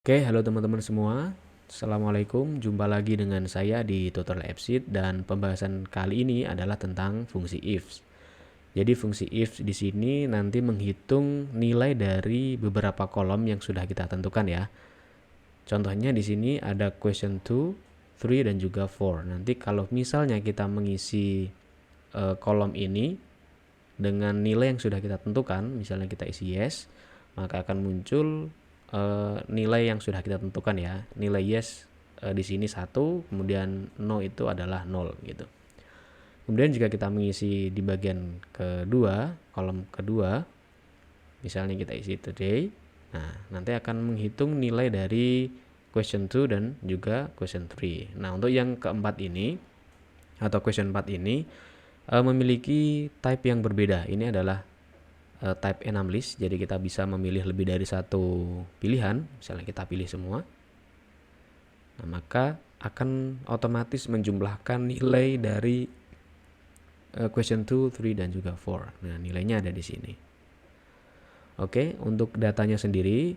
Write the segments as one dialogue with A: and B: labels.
A: Oke, halo teman-teman semua. Assalamualaikum, jumpa lagi dengan saya di Tutorial AppSheet dan pembahasan kali ini adalah tentang fungsi if. Jadi fungsi if di sini nanti menghitung nilai dari beberapa kolom yang sudah kita tentukan ya. Contohnya di sini ada question 2, 3 dan juga 4. Nanti kalau misalnya kita mengisi kolom ini dengan nilai yang sudah kita tentukan, misalnya kita isi yes, maka akan muncul nilai yang sudah kita tentukan ya. Nilai yes di sini 1, kemudian no itu adalah 0 gitu. Kemudian jika kita mengisi di bagian kedua, kolom kedua, misalnya kita isi today, nah nanti akan menghitung nilai dari question 2 dan juga question 3. Nah, untuk yang keempat ini atau question 4 ini memiliki type yang berbeda. Ini adalah type enum list, jadi kita bisa memilih lebih dari satu pilihan. Misalnya kita pilih semua, nah maka akan otomatis menjumlahkan nilai dari question 2, 3 dan juga 4. Nah, nilainya ada di sini. Oke, untuk datanya sendiri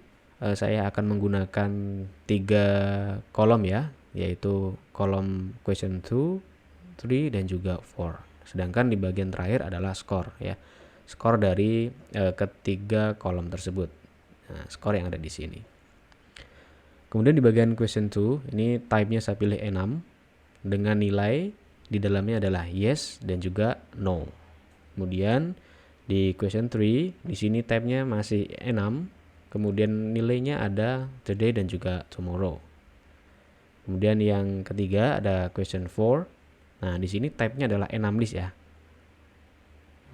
A: saya akan menggunakan 3 kolom ya, yaitu kolom question 2, 3 dan juga 4. Sedangkan di bagian terakhir adalah skor ya. Skor dari ketiga kolom tersebut. Nah, skor yang ada di sini. Kemudian di bagian question 2, ini type-nya saya pilih enum dengan nilai di dalamnya adalah yes dan juga no. Kemudian di question 3, di sini type-nya masih enum, kemudian nilainya ada today dan juga tomorrow. Kemudian yang ketiga ada question 4. Nah, di sini type-nya adalah enum list ya.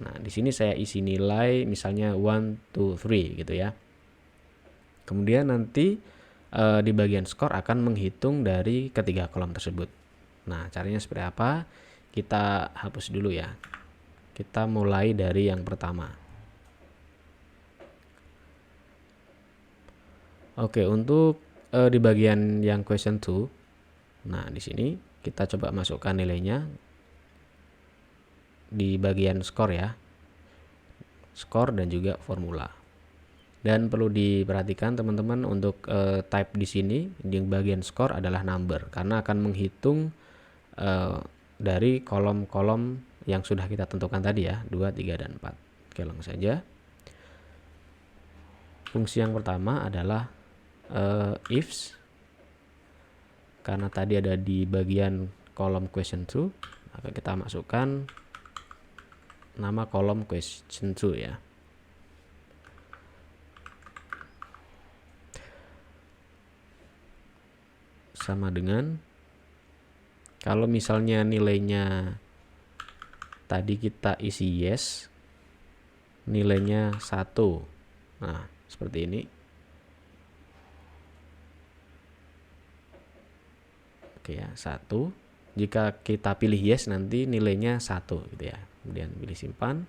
A: Nah, di sini saya isi nilai misalnya 1, 2, 3 gitu ya. Kemudian nanti di bagian skor akan menghitung dari ketiga kolom tersebut. Nah, caranya seperti apa? Kita hapus dulu ya. Kita mulai dari yang pertama. Oke, untuk di bagian yang question 2, nah di sini kita coba masukkan nilainya di bagian skor ya. Skor dan juga formula. Dan perlu diperhatikan teman-teman untuk type di sini di bagian skor adalah number karena akan menghitung dari kolom-kolom yang sudah kita tentukan tadi ya, 2, 3 dan 4. Oke, langsung saja. Fungsi yang pertama adalah ifs. Karena tadi ada di bagian kolom question 2, maka kita masukkan nama kolom question 2 ya. Sama dengan kalau misalnya nilainya tadi kita isi yes, nilainya 1. Nah, seperti ini. Oke ya, 1. Jika kita pilih yes nanti nilainya 1 gitu ya. Kemudian pilih simpan.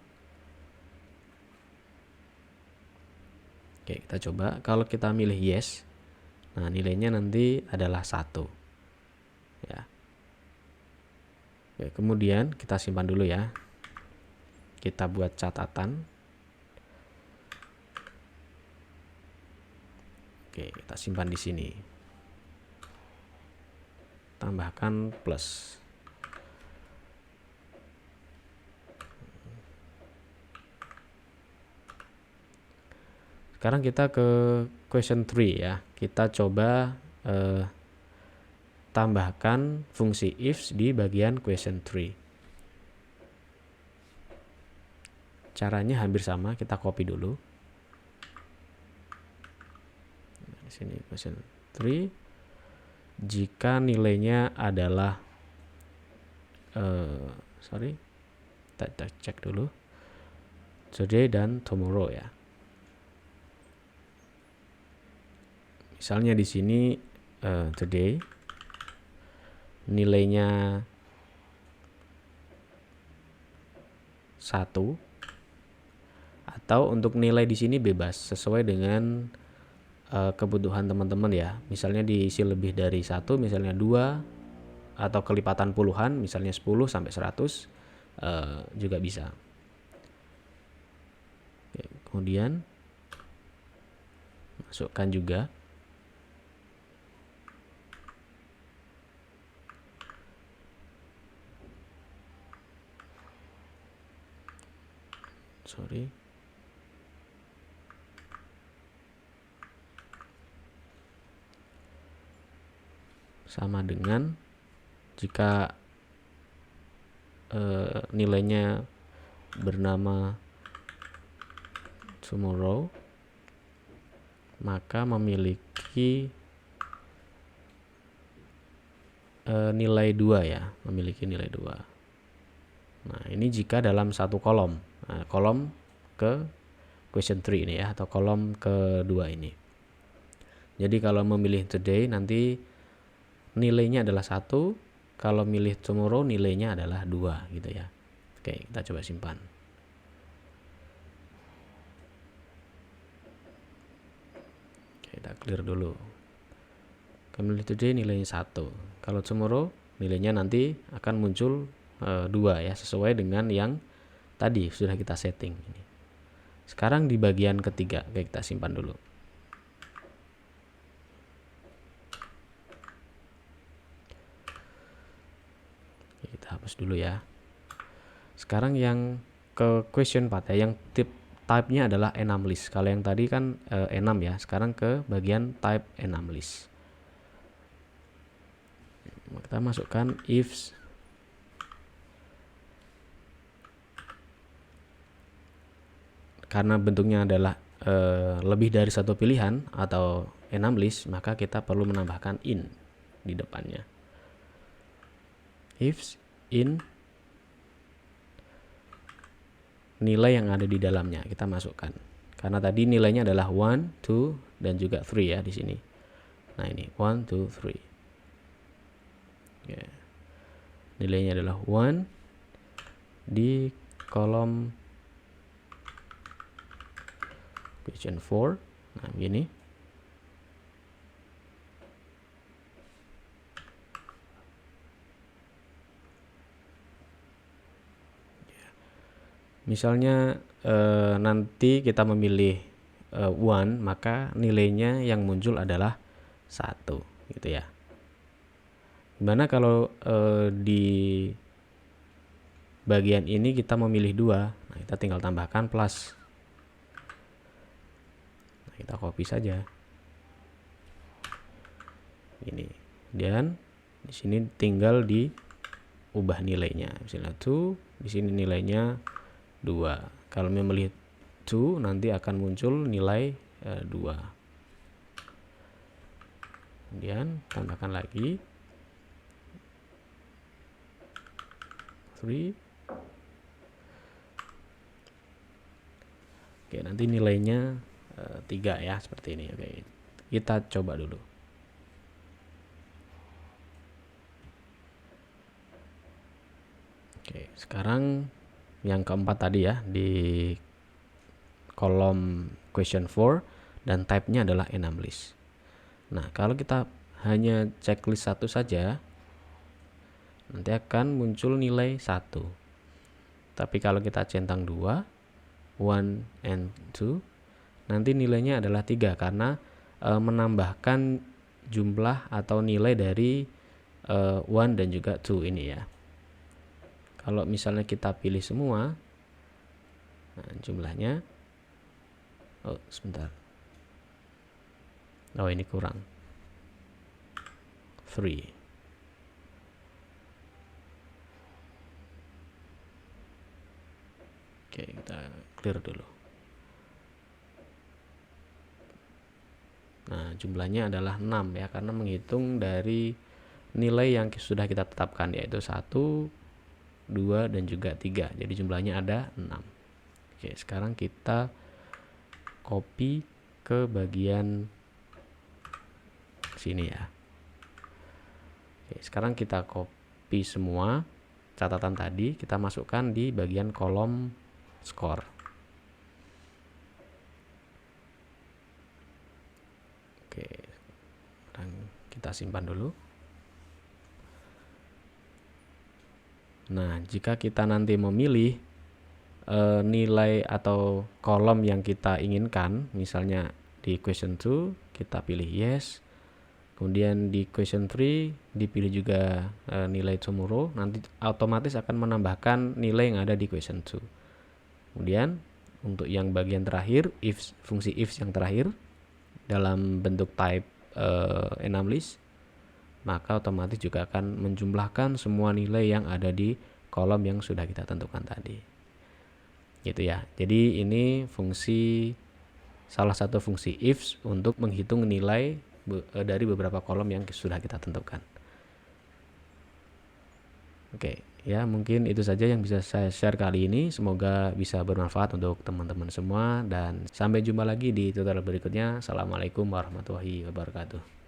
A: Oke, kita coba. Kalau kita milih yes, nah nilainya nanti adalah 1 ya. Oke, kemudian kita simpan dulu ya. Kita buat catatan. Oke, kita simpan di sini. Tambahkan plus. Sekarang kita ke question 3 ya. Kita coba tambahkan fungsi ifs di bagian question 3. Caranya hampir sama, kita copy dulu. Di sini question 3. Jika nilainya adalah kita cek dulu today dan tomorrow ya. Misalnya di sini today nilainya 1, atau untuk nilai di sini bebas sesuai dengan kebutuhan teman-teman ya. Misalnya diisi lebih dari 1, misalnya 2 atau kelipatan puluhan, misalnya 10 sampai 100 juga bisa. Oke, kemudian masukkan juga sama dengan jika nilainya bernama tomorrow, maka memiliki nilai 2 ya, memiliki nilai 2. Nah, ini jika dalam satu kolom. Nah, kolom ke question 3 ini ya, atau kolom kedua ini. Jadi kalau memilih today nanti nilainya adalah 1, kalau milih tomorrow nilainya adalah 2 gitu ya. Oke, kita coba simpan. Oke, kita clear dulu. Kalau milih today nilainya 1, kalau tomorrow nilainya nanti akan muncul 2 ya, sesuai dengan yang tadi sudah kita setting. Sekarang di bagian ketiga, oke, kita simpan dulu. Kita hapus dulu ya. Sekarang yang ke question part ya, yang type-nya adalah enum list. Kalau yang tadi kan enum ya, sekarang ke bagian type enum list. Kita masukkan if karena bentuknya adalah lebih dari satu pilihan atau enum list, maka kita perlu menambahkan in di depannya. If in nilai yang ada di dalamnya kita masukkan. Karena tadi nilainya adalah 1, 2 dan juga 3 ya di sini. Nah, ini 1, 2, 3. Ya. Nilainya adalah 1 di kolom question 4. Nah, begini. Misalnya nanti kita memilih 1, maka nilainya yang muncul adalah 1 gitu ya. Gimana kalau di bagian ini kita memilih 2, nah kita tinggal tambahkan plus. Nah, kita copy saja ini, dan di sini tinggal diubah nilainya. Misalnya 2, di sini nilainya 2. Kalau memilih 2 nanti akan muncul nilai 2. Kemudian tambahkan lagi 3. Oke, nanti nilainya 3 ya, seperti ini. Oke, kita coba dulu. Oke, sekarang yang keempat tadi ya, di kolom question 4 dan type-nya adalah enum list. Nah, kalau kita hanya checklist 1 saja, nanti akan muncul nilai 1. Tapi kalau kita centang 2, 1 and 2, nanti nilainya adalah 3 karena menambahkan jumlah atau nilai dari 1 dan juga 2 ini ya. Kalau misalnya kita pilih semua, nah jumlahnya, oh sebentar, oh ini kurang, 3. Oke, kita clear dulu. Nah, jumlahnya adalah 6 ya, karena menghitung dari nilai yang sudah kita tetapkan, yaitu 1, 2 dan juga 3. Jadi jumlahnya ada 6. Oke, sekarang kita copy ke bagian sini ya. Oke, sekarang kita copy semua catatan tadi, kita masukkan di bagian kolom score. Oke, sekarang kita simpan dulu. Nah, jika kita nanti memilih nilai atau kolom yang kita inginkan, misalnya di question 2 kita pilih yes, kemudian di question 3 dipilih juga nilai tomorrow, nanti otomatis akan menambahkan nilai yang ada di question 2. Kemudian untuk yang bagian terakhir, fungsi if yang terakhir dalam bentuk type enum list, maka otomatis juga akan menjumlahkan semua nilai yang ada di kolom yang sudah kita tentukan tadi. Gitu ya. Jadi ini salah satu fungsi if untuk menghitung nilai dari beberapa kolom yang sudah kita tentukan. Oke, ya mungkin itu saja yang bisa saya share kali ini. Semoga bisa bermanfaat untuk teman-teman semua dan sampai jumpa lagi di tutorial berikutnya. Assalamualaikum warahmatullahi wabarakatuh.